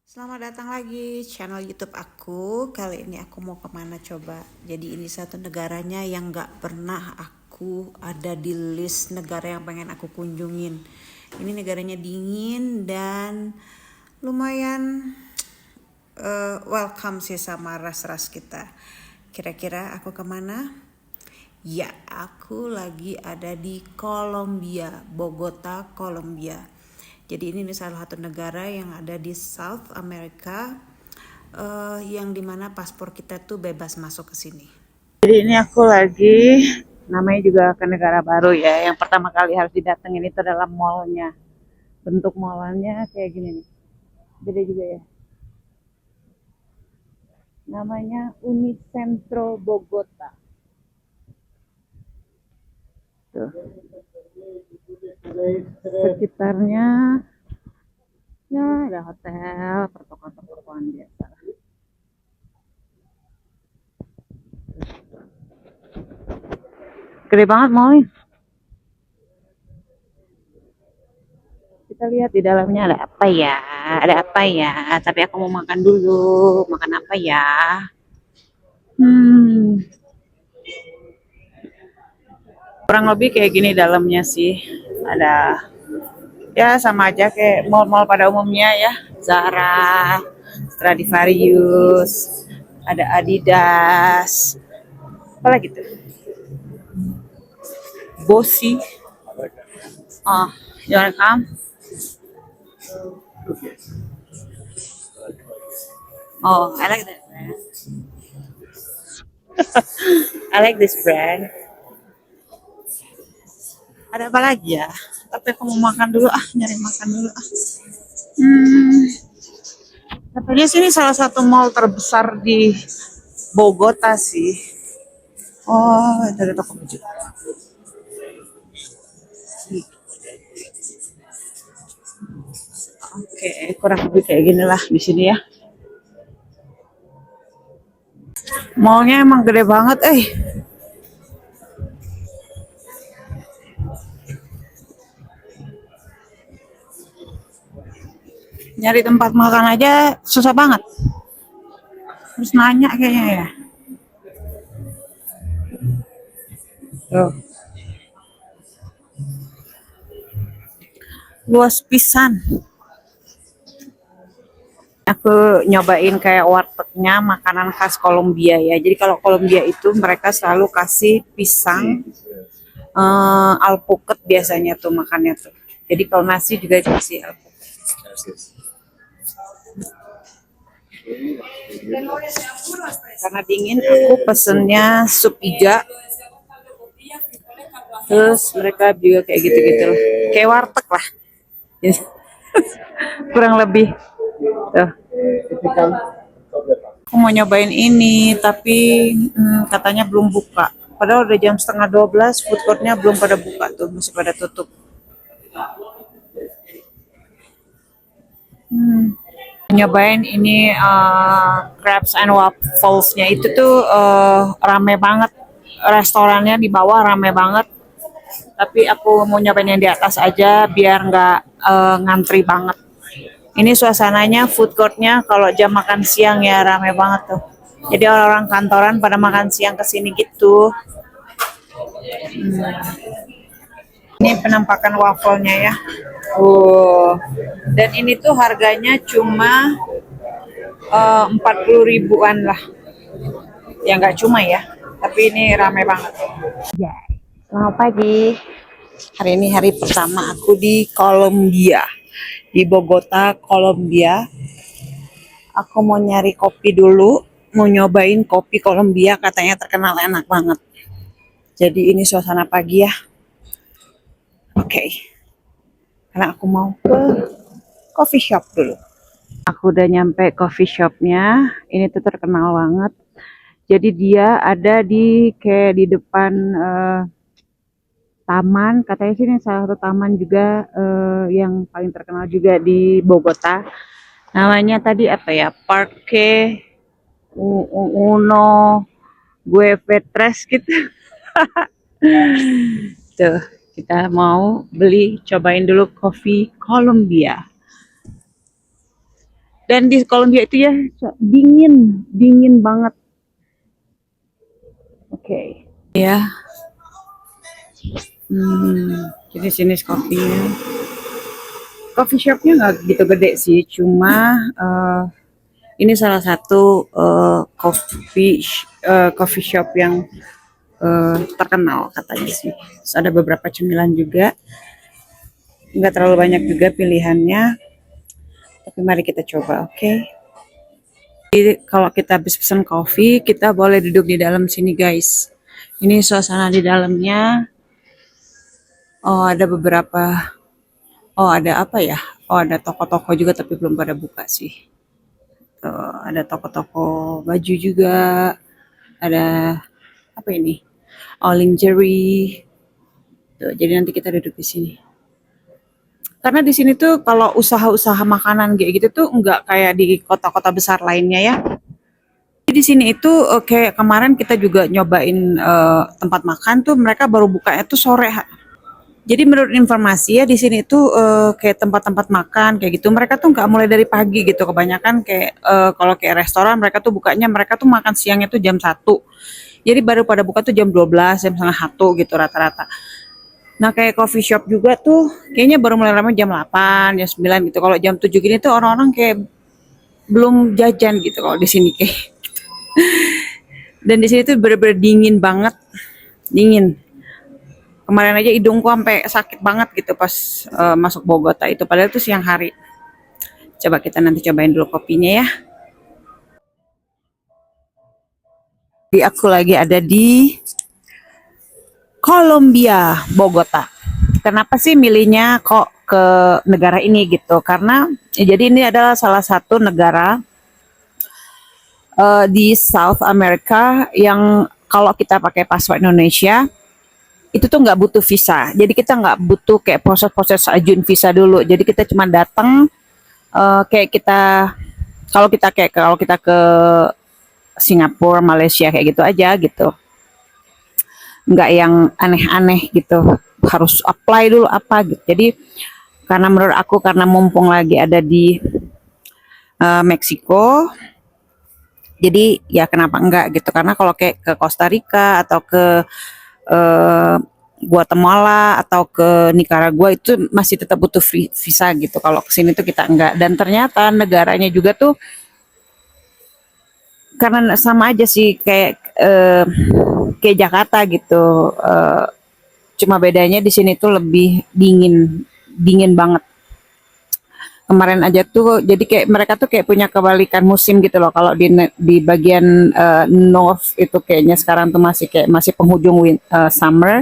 Selamat datang lagi channel YouTube aku. Kali ini aku mau kemana coba? Jadi ini satu negaranya yang gak pernah aku ada di list negara yang pengen aku kunjungin. Ini negaranya dingin dan lumayan welcome sih sama ras-ras kita. Kira-kira aku kemana? Ya, aku lagi ada di Kolombia, Bogota, Kolombia. Jadi ini salah satu negara yang ada di South America, yang dimana paspor kita tuh bebas masuk ke sini. Jadi ini aku lagi, namanya juga ke negara baru ya. Yang pertama kali harus didatengin itu adalah mallnya. Bentuk mallnya kayak gini nih. Beda juga ya. Namanya Unicentro Bogota. Tuh. Sekitarnya ya ada hotel, pertokoan-pertokoan biasa. Gede banget mallnya. Kita lihat di dalamnya ada apa ya? Ada apa ya? Tapi aku mau makan dulu. Makan apa ya? Hmm, kurang lebih kayak gini dalamnya sih. Ada ya sama aja kayak mall-mall pada umumnya ya. Zara, Stradivarius, ada Adidas, apa lagi tuh? Bossy. Oh, you wanna come? Oh, I like that brand. I like this brand. Ada apa lagi ya? Tapi aku mau makan dulu nyari makan dulu Hmm, katanya sini salah satu mall terbesar di Bogota sih. Oh, dari toko baju. Oke, kurang lebih kayak gini lah di sini ya. Mallnya emang gede banget, Nyari tempat makan aja susah banget. Terus nanya kayaknya ya. Tuh. Luas pisan. Aku nyobain kayak wartegnya makanan khas Kolombia ya. Jadi kalau Kolombia itu mereka selalu kasih pisang alpukat biasanya tuh makannya tuh. Jadi kalau nasi juga dikasih alpukat. Karena dingin aku pesennya sup iga. Terus mereka juga kayak gitu-gitu loh. Kayak warteg lah. Kurang lebih. Tuh. Aku mau nyobain ini, tapi katanya belum buka. Padahal udah jam setengah 12, food courtnya belum pada buka tuh, masih pada tutup. Nyobain ini crabs and waffles-nya itu tuh rame banget. Restorannya di bawah rame banget. Tapi aku mau nyobain yang di atas aja biar nggak ngantri banget. Ini suasananya food courtnya kalau jam makan siang ya rame banget tuh. Jadi orang-orang kantoran pada makan siang kesini gitu. Ini penampakan wafelnya ya. Dan ini tuh harganya cuma 40 ribuan lah. Ya nggak cuma ya, tapi ini rame banget. Ya, selamat pagi. Hari ini hari pertama aku di Kolombia, di Bogota, Kolombia. Aku mau nyari kopi dulu, mau nyobain kopi Kolombia, katanya terkenal enak banget. Jadi ini suasana pagi ya. Oke. Karena aku mau ke coffee shop dulu. Aku udah nyampe coffee shopnya. Ini tuh terkenal banget. Jadi dia ada di kayak di depan taman. Katanya sih ini salah satu taman juga yang paling terkenal juga di Bogota. Namanya tadi apa ya? Parque Uno Guevetres gitu. Tuh, kita mau beli cobain dulu kopi Kolombia. Dan di Kolombia itu ya dingin, dingin banget. Oke. Ya. Jadi sini kopinya. Coffee shopnya nggak gitu gede sih, cuma ini salah satu coffee shop yang terkenal katanya sih. Terus ada beberapa cemilan juga, nggak terlalu banyak juga pilihannya, tapi mari kita coba, oke? Jadi kalau kita habis pesan kopi, kita boleh duduk di dalam sini guys. Ini suasana di dalamnya. Oh ada beberapa, oh ada apa ya? Oh ada toko-toko juga tapi belum pada buka sih. Tuh, ada toko-toko baju juga, ada apa ini? Oh lingerie. Tuh, jadi nanti kita duduk di sini. Karena di sini tuh kalau usaha-usaha makanan kayak gitu tuh nggak kayak di kota-kota besar lainnya ya. Di sini itu kayak kemarin kita juga nyobain tempat makan tuh mereka baru bukanya tuh sore. Jadi menurut informasi ya di sini tuh kayak tempat-tempat makan kayak gitu mereka tuh nggak mulai dari pagi gitu. Kebanyakan kayak kalau kayak restoran mereka tuh bukanya mereka tuh makan siangnya tuh jam 1. Jadi baru pada buka tuh jam 12, jam setengah 1 gitu rata-rata. Nah, kayak coffee shop juga tuh kayaknya baru mulai ramai jam 8, jam 9 gitu. Kalau jam 7 gini tuh orang-orang kayak belum jajan gitu kalau di sini kayak. Dan di sini tuh bener-bener dingin banget. Dingin. Kemarin aja hidungku sampai sakit banget gitu pas masuk Bogota itu padahal itu siang hari. Coba kita nanti cobain dulu kopinya ya. Jadi aku lagi ada di Kolombia, Bogota. Kenapa sih milihnya kok ke negara ini gitu? Karena ya, jadi ini adalah salah satu negara di South America yang kalau kita pakai paspor Indonesia itu tuh nggak butuh visa. Jadi kita nggak butuh kayak proses-proses ajuin visa dulu. Jadi kita cuma datang kayak kita kalau kita ke Singapura, Malaysia kayak gitu aja gitu. Nggak yang aneh-aneh gitu. Harus apply dulu apa gitu. Jadi karena menurut aku karena mumpung lagi ada di Meksiko, jadi ya kenapa enggak gitu karena kalau kayak ke Costa Rica atau ke Guatemala atau ke Nicaragua itu masih tetap butuh visa gitu. Kalau ke sini tuh kita enggak dan ternyata negaranya juga tuh karena sama aja sih kayak Jakarta gitu. Cuma bedanya di sini tuh lebih dingin, dingin banget. Kemarin aja tuh jadi kayak mereka tuh kayak punya kebalikan musim gitu loh. Kalau di bagian north itu kayaknya sekarang tuh masih penghujung summer.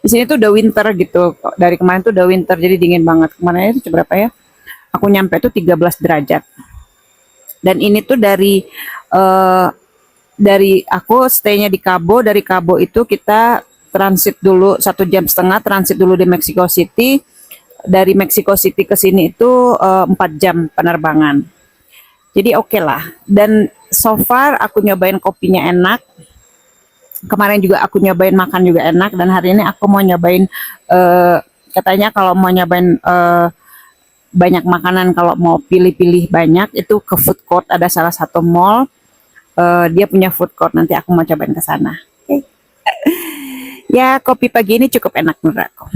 Di sini tuh udah winter gitu. Dari kemarin tuh udah winter jadi dingin banget. Kemarin itu berapa ya? Aku nyampe tuh 13 derajat. Dan ini tuh dari aku stay-nya di Cabo, dari Cabo itu kita transit dulu 1,5 jam transit dulu di Mexico City. Dari Mexico City ke sini itu 4 jam penerbangan. Jadi oke lah. Dan so far aku nyobain kopinya enak. Kemarin juga aku nyobain makan juga enak. Dan hari ini aku mau nyobain katanya kalau mau nyobain banyak makanan kalau mau pilih-pilih banyak itu ke food court ada salah satu mall. Dia punya food court nanti aku mau cobain ke sana. Okay. Ya kopi pagi ini cukup enak menurut aku.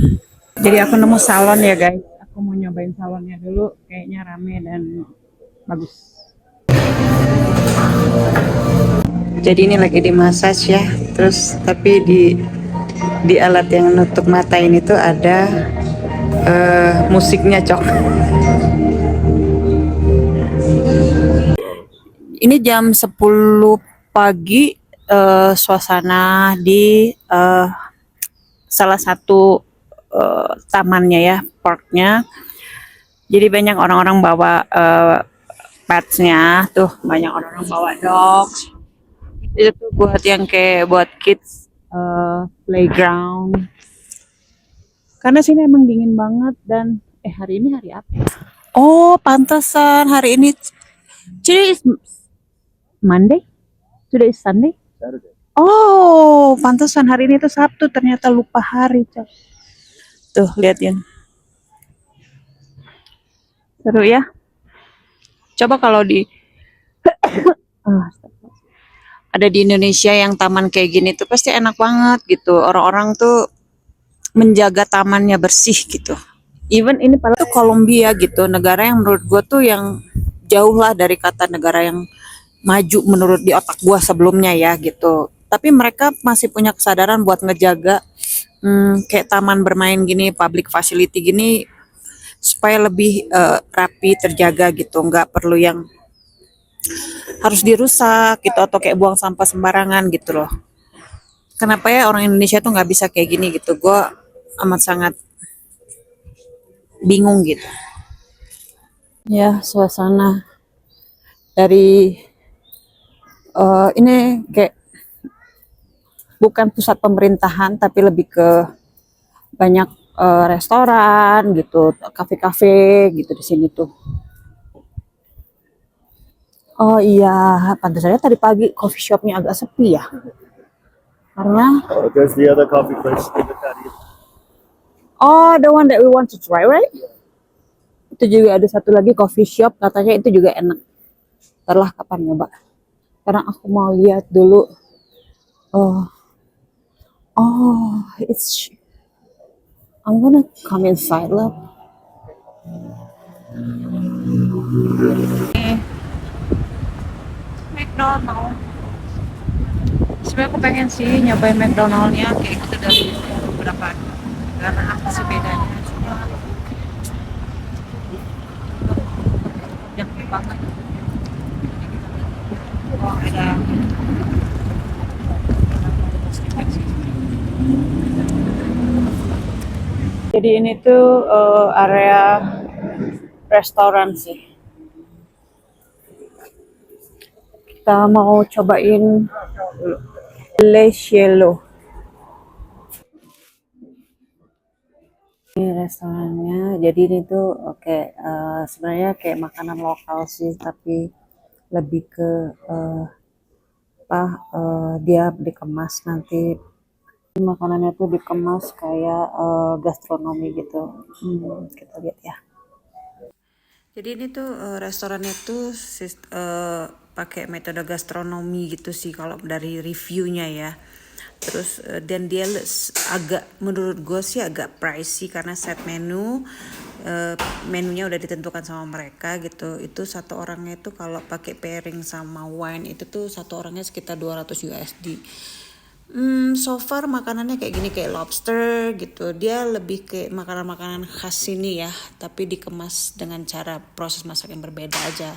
Jadi aku nemu salon ya guys. Aku mau nyobain salonnya dulu. Kayaknya rame dan bagus. Jadi ini lagi di massage ya. Terus tapi di alat yang nutup mata ini tuh ada musiknya cok. Ini jam 10 pagi. Suasana di salah satu tamannya ya, parknya. Jadi banyak orang-orang bawa petsnya, tuh banyak orang-orang bawa dogs. Itu tuh buat yang kayak buat kids playground. Karena sini emang dingin banget dan hari ini hari apa? Oh, pantesan hari ini. Today is Monday? Today is Sunday? Saturday. Oh, pantesan hari ini tuh Sabtu ternyata lupa hari, Cok. Tuh, liatin. Seru ya. Coba kalau di ah, ada di Indonesia yang taman kayak gini tuh pasti enak banget gitu. Orang-orang tuh menjaga tamannya bersih gitu. Even ini padahal tuh Kolombia gitu, negara yang menurut gue tuh yang jauh lah dari kata negara yang maju menurut di otak gue sebelumnya ya gitu. Tapi mereka masih punya kesadaran buat ngejaga kayak taman bermain gini, public facility gini supaya lebih rapi terjaga gitu, nggak perlu yang harus dirusak gitu atau kayak buang sampah sembarangan gitu loh. Kenapa ya orang Indonesia tuh nggak bisa kayak gini gitu? Gue amat sangat bingung gitu. Ya suasana dari ini kayak bukan pusat pemerintahan tapi lebih ke banyak restoran gitu, kafe-kafe gitu di sini tuh. Oh iya, pantas saja tadi pagi coffee shopnya agak sepi ya, karena There's the other coffee place in the patio. oh the one that we want to try right? Itu juga ada satu lagi coffee shop katanya itu juga enak. Ntar kapan nyoba? Karena aku mau lihat dulu. Oh, oh, I'm gonna come inside lah. McDonald. Sebenarnya aku pengen sih nyobain McDonaldnya kayak gitu dari beberapa negara apa sih bedanya? Cuma yang banget. Oh, ada. Jadi ini tuh area restoran sih. Kita mau cobain Le Cielo. Ini restorannya. Jadi ini tuh oke, sebenarnya kayak makanan lokal sih, tapi lebih ke dia dikemas nanti makanannya tuh dikemas kayak gastronomi gitu. Kita lihat ya. Jadi ini tuh restorannya tuh pakai metode gastronomi gitu sih kalau dari reviewnya ya. Terus dan dia agak menurut gue sih agak pricey karena set menunya udah ditentukan sama mereka gitu. Itu satu orangnya itu kalau pakai pairing sama wine itu tuh satu orangnya sekitar 200 USD. So far makanannya kayak gini kayak lobster gitu. Dia lebih kayak makanan-makanan khas sini ya, tapi dikemas dengan cara proses masak yang berbeda aja.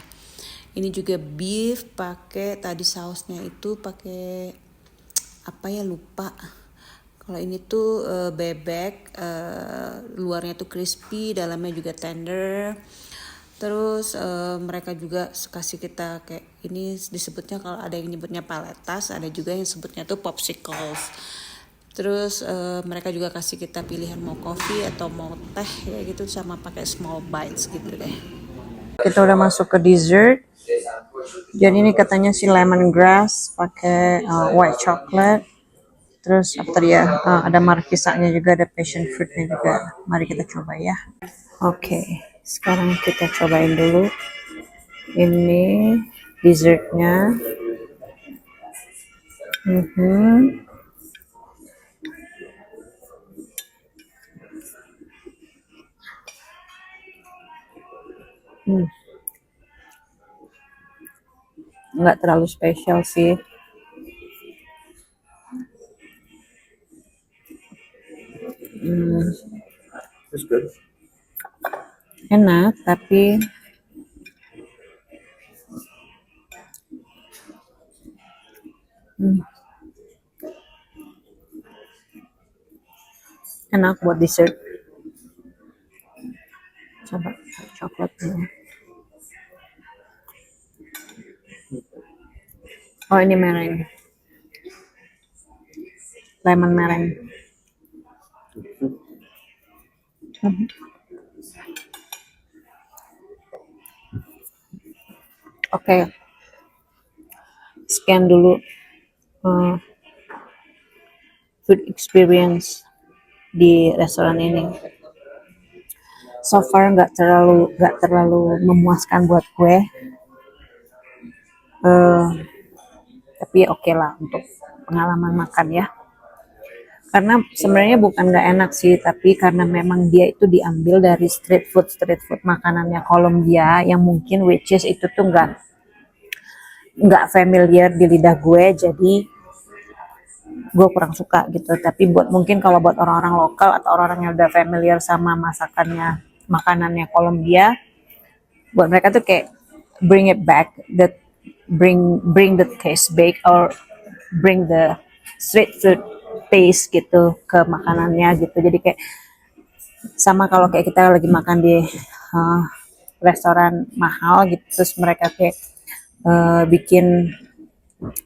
Ini juga beef pakai tadi sausnya itu pakai apa ya lupa. Kalau ini tuh bebek, luarnya tuh crispy, dalamnya juga tender. Terus mereka juga kasih kita kayak ini disebutnya kalau ada yang nyebutnya paletas, ada juga yang sebutnya tuh popsicles. Terus mereka juga kasih kita pilihan mau kopi atau mau teh ya gitu sama pakai small bites gitu deh. Kita udah masuk ke dessert. Jadi ini katanya si lemongrass pakai white chocolate. Terus apa tadi ya? Ada markisanya juga, ada passion fruitnya juga. Mari kita coba ya. Oke, sekarang kita cobain dulu. Ini dessertnya. Nggak terlalu spesial sih. It's good. Enak, tapi enak buat dessert. Coba coklat dulu. Oh ini meringue, lemon meringue. Oke, scan dulu food experience di restoran ini. So far nggak terlalu memuaskan buat gue. Eh, tapi oke lah untuk pengalaman makan ya. Karena sebenarnya bukan nggak enak sih, tapi karena memang dia itu diambil dari street food makanannya Kolombia yang mungkin which is itu tuh nggak familiar di lidah gue, jadi gue kurang suka gitu. Tapi mungkin kalau buat orang-orang lokal atau orang-orang yang udah familiar sama makanannya Kolombia, buat mereka tuh kayak bring it back, bring the taste back or bring the street food taste gitu ke makanannya gitu. Jadi kayak sama kalau kayak kita lagi makan di restoran mahal gitu, terus mereka kayak bikin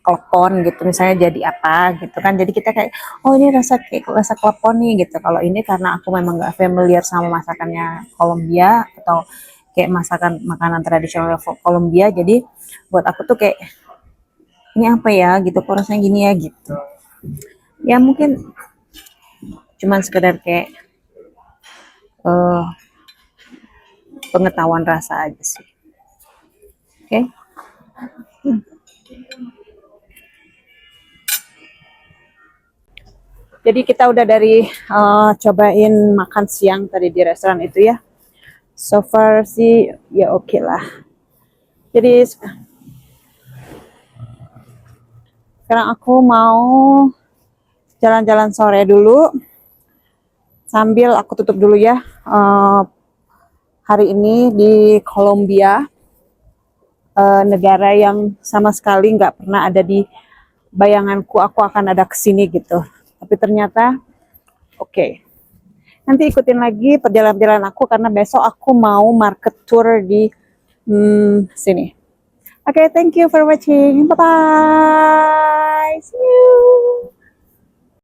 klepon gitu misalnya jadi apa gitu kan, jadi kita kayak oh ini rasa klepon nih gitu. Kalau ini karena aku memang nggak familiar sama masakannya Kolombia atau kayak makanan tradisional Kolombia, jadi buat aku tuh kayak ini apa ya gitu, kok rasanya gini ya gitu ya. Mungkin cuman sekedar kayak pengetahuan rasa aja sih. Oke. Jadi kita udah dari cobain makan siang tadi di restoran itu ya. So far sih ya oke lah. Jadi sekarang aku mau jalan-jalan sore dulu. Sambil aku tutup dulu ya hari ini di Kolombia, negara yang sama sekali nggak pernah ada di bayanganku aku akan ada kesini gitu. Tapi ternyata oke. Nanti ikutin lagi perjalanan aku karena besok aku mau market tour di sini. Oke, thank you for watching. Bye-bye.